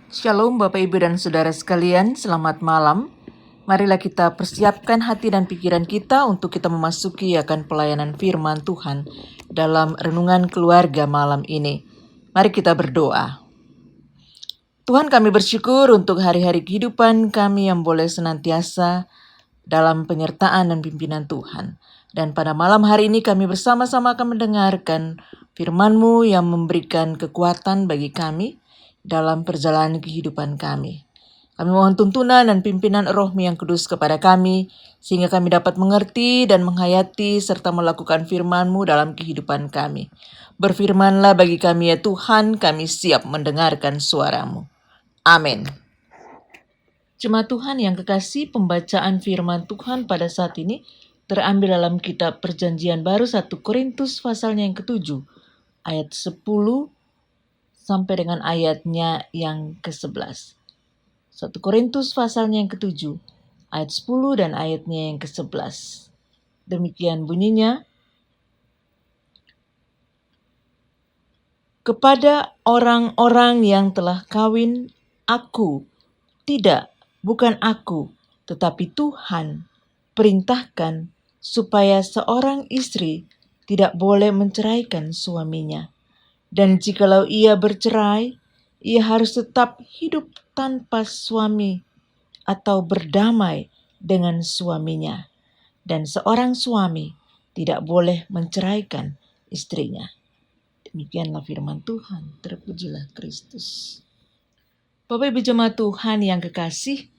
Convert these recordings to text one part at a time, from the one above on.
Shalom Bapak Ibu dan Saudara sekalian, selamat malam. Marilah kita persiapkan hati dan pikiran kita untuk kita memasuki akan pelayanan firman Tuhan dalam renungan keluarga malam ini. Mari kita berdoa. Tuhan, kami bersyukur untuk hari-hari kehidupan kami yang boleh senantiasa dalam penyertaan dan pimpinan Tuhan. Dan pada malam hari ini kami bersama-sama akan mendengarkan firman-Mu yang memberikan kekuatan bagi kami dalam perjalanan kehidupan kami. Kami mohon tuntunan dan pimpinan Roh-Mu yang kudus kepada kami, sehingga kami dapat mengerti dan menghayati serta melakukan firman-Mu dalam kehidupan kami. Berfirmanlah bagi kami ya Tuhan, kami siap mendengarkan suara-Mu. Amin. Jemaat Tuhan yang kekasih, pembacaan firman Tuhan pada saat ini terambil dalam kitab Perjanjian Baru 1 Korintus pasalnya yang ke-7, ayat 10 sampai dengan ayatnya yang ke-11. 1 Korintus pasalnya yang ke-7, ayat 10 dan ayatnya yang ke-11. Demikian bunyinya. Kepada orang-orang yang telah kawin, bukan aku, tetapi Tuhan perintahkan supaya seorang istri tidak boleh menceraikan suaminya. Dan jikalau ia bercerai, ia harus tetap hidup tanpa suami atau berdamai dengan suaminya. Dan seorang suami tidak boleh menceraikan istrinya. Demikianlah firman Tuhan, terpujilah Kristus. Bapak Ibu jemaat Tuhan yang kekasih,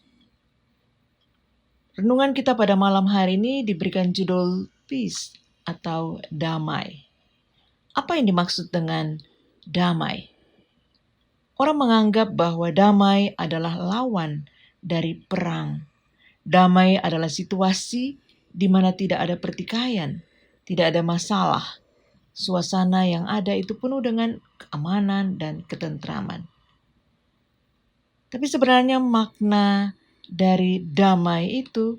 renungan kita pada malam hari ini diberikan judul peace atau damai. Apa yang dimaksud dengan damai? Orang menganggap bahwa damai adalah lawan dari perang. Damai adalah situasi di mana tidak ada pertikaian, tidak ada masalah. Suasana yang ada itu penuh dengan keamanan dan ketentraman. Tapi sebenarnya makna dari damai itu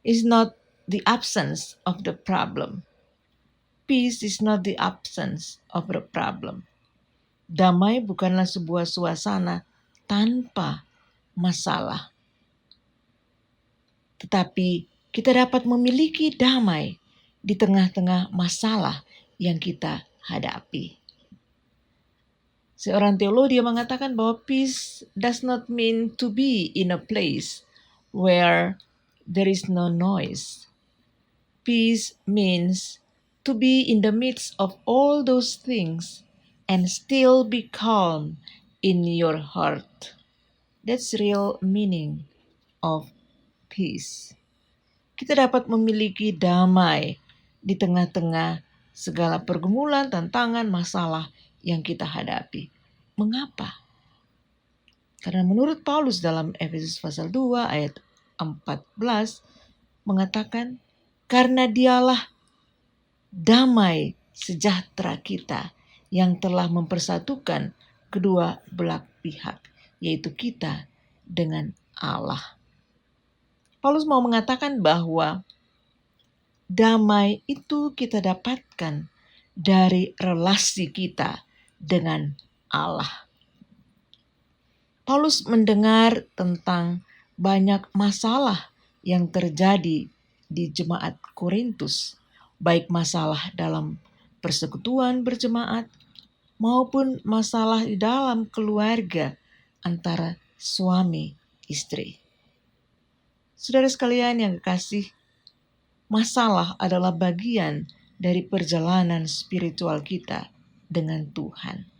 is not the absence of the problem. Peace is not the absence of the problem. Damai bukanlah sebuah suasana tanpa masalah. Tetapi kita dapat memiliki damai di tengah-tengah masalah yang kita hadapi. Seorang teolog dia mengatakan bahwa peace does not mean to be in a place where there is no noise. Peace means to be in the midst of all those things and still be calm in your heart. That's real meaning of peace. Kita dapat memiliki damai di tengah-tengah segala pergumulan, tantangan, masalah yang kita hadapi. Mengapa? Karena menurut Paulus dalam Efesus pasal 2 ayat 14 mengatakan, karena dialah damai sejahtera kita yang telah mempersatukan kedua belah pihak, yaitu kita dengan Allah. Paulus mau mengatakan bahwa damai itu kita dapatkan dari relasi kita dengan Allah. Paulus mendengar tentang banyak masalah yang terjadi di jemaat Korintus, baik masalah dalam persekutuan berjemaat maupun masalah di dalam keluarga antara suami istri. Saudara sekalian yang kekasih, masalah adalah bagian dari perjalanan spiritual kita dengan Tuhan.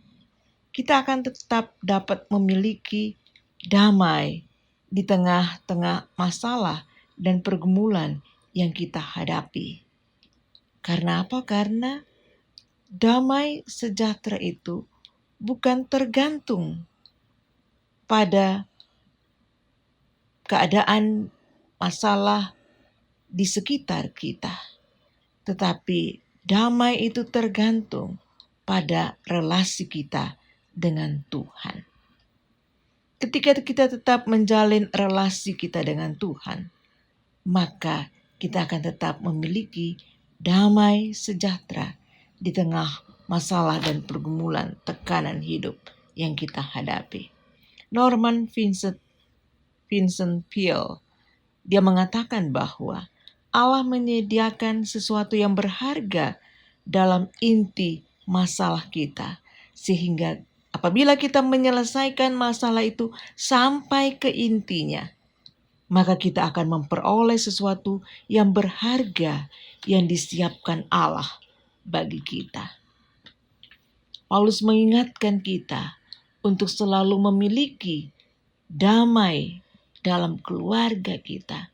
Kita akan tetap dapat memiliki damai di tengah-tengah masalah dan pergumulan yang kita hadapi. Karena apa? Karena damai sejahtera itu bukan tergantung pada keadaan masalah di sekitar kita, tetapi damai itu tergantung pada relasi kita dengan Tuhan. Ketika kita tetap menjalin relasi kita dengan Tuhan, maka kita akan tetap memiliki damai sejahtera di tengah masalah dan pergumulan tekanan hidup yang kita hadapi. Norman Vincent Peale, dia mengatakan bahwa Allah menyediakan sesuatu yang berharga dalam inti masalah kita, sehingga apabila kita menyelesaikan masalah itu sampai ke intinya, maka kita akan memperoleh sesuatu yang berharga yang disiapkan Allah bagi kita. Paulus mengingatkan kita untuk selalu memiliki damai dalam keluarga kita.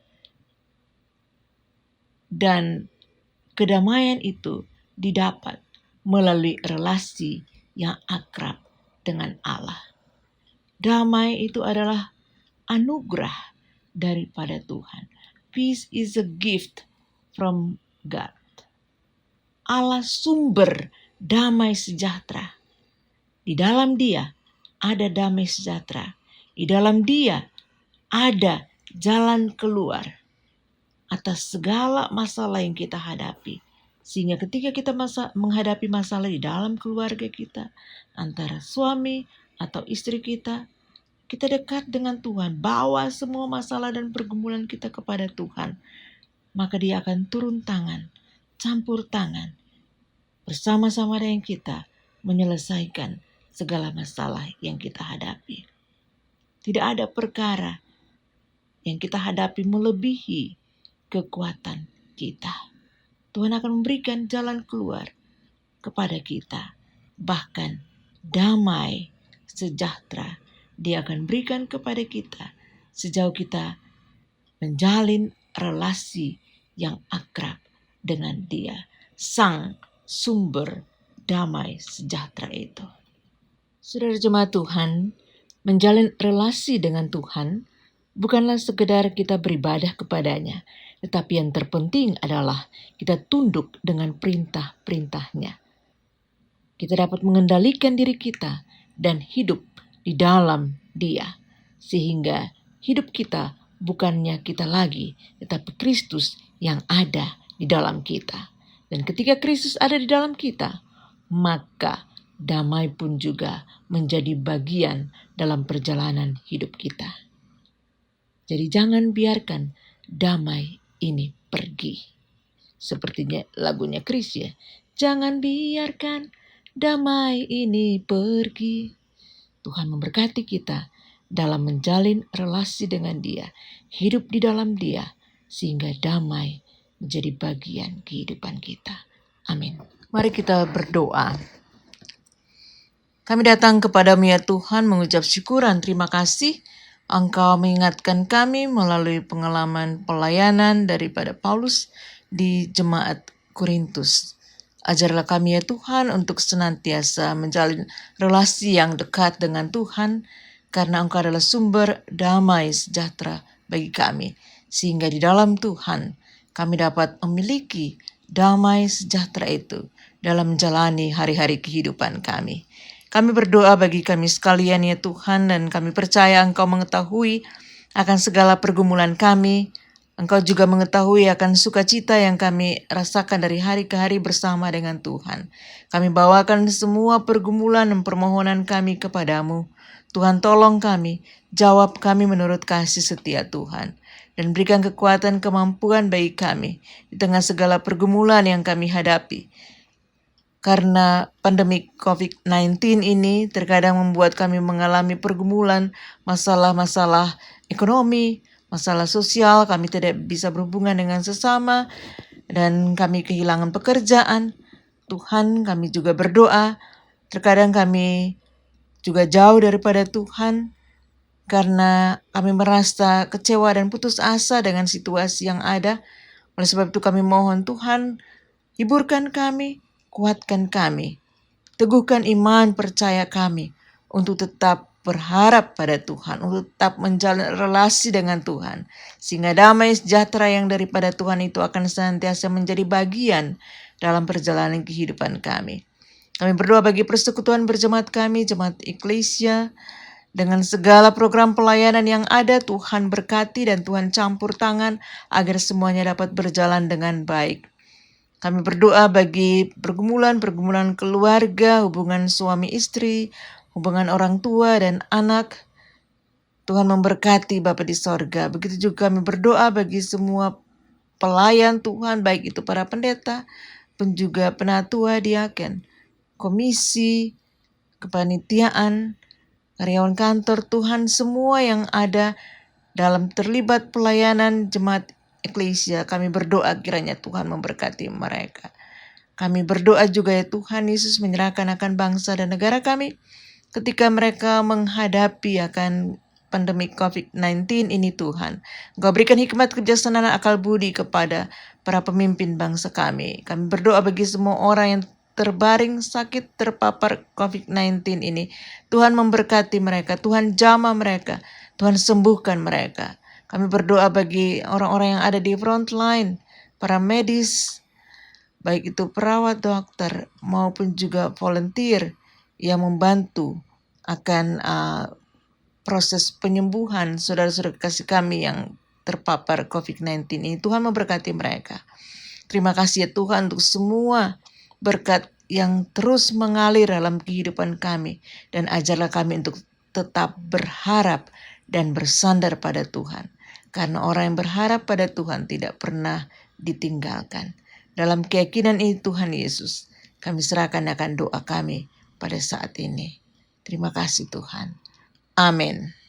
Dan kedamaian itu didapat melalui relasi yang akrab dengan Allah. Damai itu adalah anugerah daripada Tuhan. Peace is a gift from God. Allah sumber damai sejahtera. Di dalam Dia ada damai sejahtera. Di dalam Dia ada jalan keluar atas segala masalah yang kita hadapi. Sehingga ketika kita menghadapi masalah di dalam keluarga kita, antara suami atau istri kita dekat dengan Tuhan, bawa semua masalah dan pergumulan kita kepada Tuhan, maka Dia akan turun tangan, campur tangan, bersama-sama dengan kita menyelesaikan segala masalah yang kita hadapi. Tidak ada perkara yang kita hadapi melebihi kekuatan kita. Tuhan akan memberikan jalan keluar kepada kita. Bahkan damai sejahtera Dia akan berikan kepada kita sejauh kita menjalin relasi yang akrab dengan Dia, Sang sumber damai sejahtera itu. Saudara jemaat Tuhan, menjalin relasi dengan Tuhan bukanlah sekedar kita beribadah kepadanya, tetapi yang terpenting adalah kita tunduk dengan perintah-perintahnya. Kita dapat mengendalikan diri kita dan hidup di dalam Dia, sehingga hidup kita bukannya kita lagi, tetapi Kristus yang ada di dalam kita. Dan ketika Kristus ada di dalam kita, maka damai pun juga menjadi bagian dalam perjalanan hidup kita. Jadi jangan biarkan damai ini pergi. Sepertinya lagunya Chris ya. Jangan biarkan damai ini pergi. Tuhan memberkati kita dalam menjalin relasi dengan Dia, hidup di dalam Dia, sehingga damai menjadi bagian kehidupan kita. Amin. Mari kita berdoa. Kami datang kepadamu ya Tuhan, mengucap syukuran, terima kasih Engkau mengingatkan kami melalui pengalaman pelayanan daripada Paulus di jemaat Korintus. Ajarlah kami ya Tuhan untuk senantiasa menjalin relasi yang dekat dengan Tuhan, karena Engkau adalah sumber damai sejahtera bagi kami. Sehingga di dalam Tuhan kami dapat memiliki damai sejahtera itu dalam menjalani hari-hari kehidupan kami. Kami berdoa bagi kami sekalian ya Tuhan, dan kami percaya Engkau mengetahui akan segala pergumulan kami. Engkau juga mengetahui akan sukacita yang kami rasakan dari hari ke hari bersama dengan Tuhan. Kami bawakan semua pergumulan dan permohonan kami kepadamu. Tuhan tolong kami, jawab kami menurut kasih setia Tuhan. Dan berikan kekuatan kemampuan bagi kami di tengah segala pergumulan yang kami hadapi. Karena pandemi COVID-19 ini terkadang membuat kami mengalami pergumulan, masalah-masalah ekonomi, masalah sosial, kami tidak bisa berhubungan dengan sesama, dan kami kehilangan pekerjaan. Tuhan, kami juga berdoa, terkadang kami juga jauh daripada Tuhan, karena kami merasa kecewa dan putus asa dengan situasi yang ada. Oleh sebab itu kami mohon Tuhan, hiburkan kami, kuatkan kami, teguhkan iman percaya kami untuk tetap berharap pada Tuhan, untuk tetap menjalin relasi dengan Tuhan, sehingga damai sejahtera yang daripada Tuhan itu akan senantiasa menjadi bagian dalam perjalanan kehidupan kami. Kami berdoa bagi persekutuan berjemaat kami, jemaat Eklesia, dengan segala program pelayanan yang ada, Tuhan berkati dan Tuhan campur tangan agar semuanya dapat berjalan dengan baik. Kami berdoa bagi pergumulan keluarga, hubungan suami istri, hubungan orang tua dan anak, Tuhan memberkati Bapa di sorga. Begitu juga kami berdoa bagi semua pelayan Tuhan, baik itu para pendeta, pun juga penatua, diaken, komisi, kepanitiaan, karyawan kantor Tuhan, semua yang ada dalam terlibat pelayanan jemaat eklesia. Kami berdoa kiranya Tuhan memberkati mereka. Kami berdoa juga ya Tuhan Yesus menyerahkan akan bangsa dan negara kami ketika mereka menghadapi akan pandemi COVID-19 ini Tuhan. Engkau berikan hikmat, kebijaksanaan, akal budi kepada para pemimpin bangsa kami. Kami berdoa bagi semua orang yang terbaring sakit terpapar COVID-19 ini. Tuhan memberkati mereka, Tuhan jamah mereka, Tuhan sembuhkan mereka. Kami berdoa bagi orang-orang yang ada di front line, para medis, baik itu perawat, dokter, maupun juga volunteer yang membantu akan proses penyembuhan saudara-saudara kasih kami yang terpapar COVID-19 ini. Tuhan memberkati mereka. Terima kasih ya Tuhan untuk semua berkat yang terus mengalir dalam kehidupan kami. Dan ajarlah kami untuk tetap berharap dan bersandar pada Tuhan. Karena orang yang berharap pada Tuhan tidak pernah ditinggalkan. Dalam keyakinan ini Tuhan Yesus, kami serahkan akan doa kami pada saat ini. Terima kasih Tuhan. Amin.